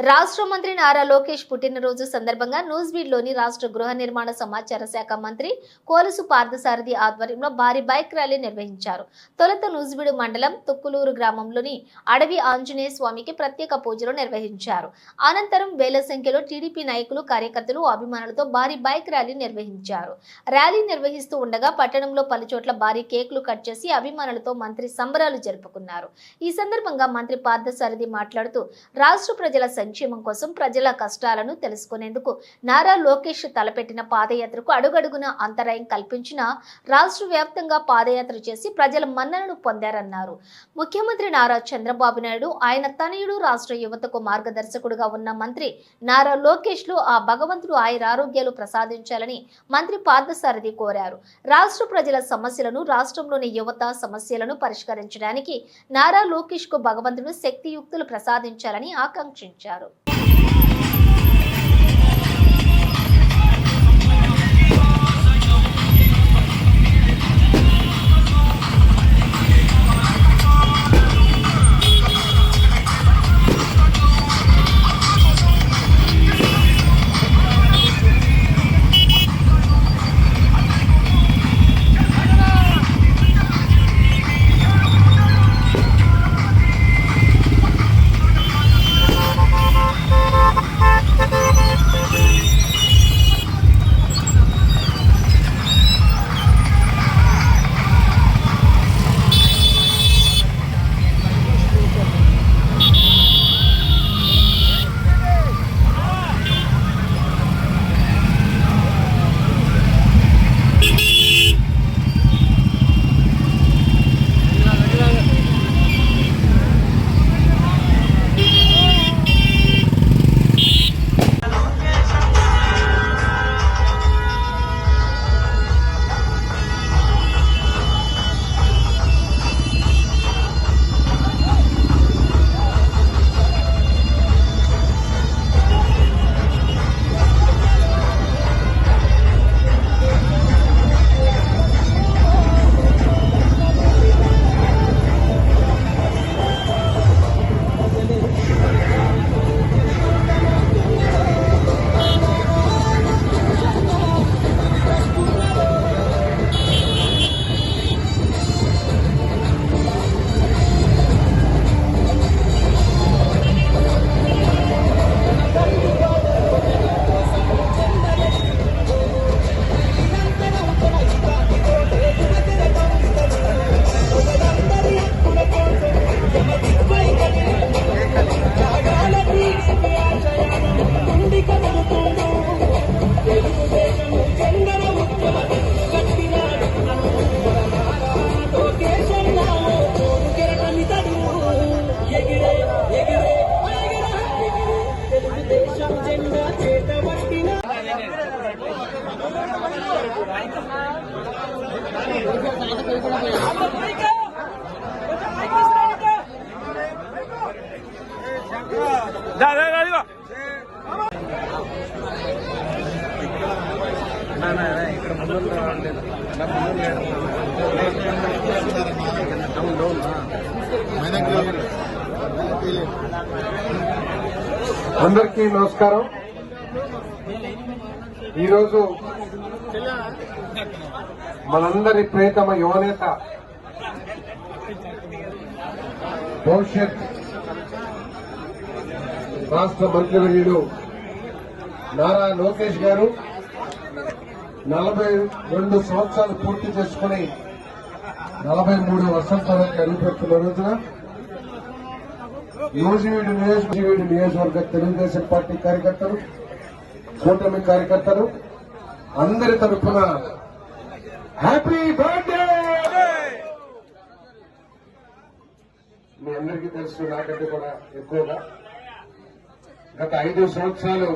రాష్ట్ర మంత్రి నారా లోకేష్ పుట్టినరోజు సందర్భంగా నూజివీడ్లోని రాష్ట్ర గృహ నిర్మాణ సమాచార శాఖ మంత్రి కోలుసు పార్థసారథి ఆధ్వర్యంలో భారీ బైక్ ర్యాలీ నిర్వహించారు. తొలుత నూజివీడు మండలం తుక్కులూరు గ్రామంలోని అడవి ఆంజనేయ స్వామికి ప్రత్యేక పూజలు నిర్వహించారు. అనంతరం వేల సంఖ్యలో టీడీపీ నాయకులు, కార్యకర్తలు, అభిమానులతో భారీ బైక్ ర్యాలీ నిర్వహించారు. ర్యాలీ నిర్వహిస్తూ ఉండగా పట్టణంలో పలుచోట్ల భారీ కేకులు కట్ చేసి అభిమానులతో మంత్రి సంబరాలు జరుపుకున్నారు. ఈ సందర్భంగా మంత్రి పార్థసారథి మాట్లాడుతూ రాష్ట్ర ప్రజల సంక్షేమం కోసం ప్రజల కష్టాలను తెలుసుకునేందుకు నారా లోకేష్ తలపెట్టిన పాదయాత్రకు అడుగడుగున అంతరాయం కల్పించిన రాష్ట్ర వ్యాప్తంగా పాదయాత్ర చేసి ప్రజల మన్ననను పొందారన్నారు. ముఖ్యమంత్రి నారా చంద్రబాబు నాయుడు, ఆయన తనయుడు, రాష్ట్ర యువతకు మార్గదర్శకుడుగా ఉన్న మంత్రి నారా లోకేష్ లో ఆ భగవంతుడు ఆయురారోగ్యాలు ప్రసాదించాలని మంత్రి పార్థసారథి కోరారు. రాష్ట్ర ప్రజల సమస్యలను, రాష్ట్రంలోని యువత సమస్యలను పరిష్కరించడానికి నారా లోకేష్ కు భగవంతుడు శక్తియుక్తులు ప్రసాదించాలని ఆకాంక్షించారు. అందరికీ నమస్కారం. ఈరోజు మనందరి ప్రియతమ యువనేత, భవిష్యత్ రాష్ట్ర మంత్రివర్యుడు నారా లోకేష్ గారు 42 సంవత్సరాలు పూర్తి చేసుకుని 43 వసంతాలకు అడుగుపెడుతున్న రోజున నూజివీడు నియోజకవర్గ తెలుగుదేశం పార్టీ కార్యకర్తలు, కూటమి కార్యకర్తలు అందరి తరఫున హ్యాపీ బర్త్డే. మీ అందరికీ తెలుసు, నాకంటే కూడా ఎక్కువగా గత 5 సంవత్సరాలు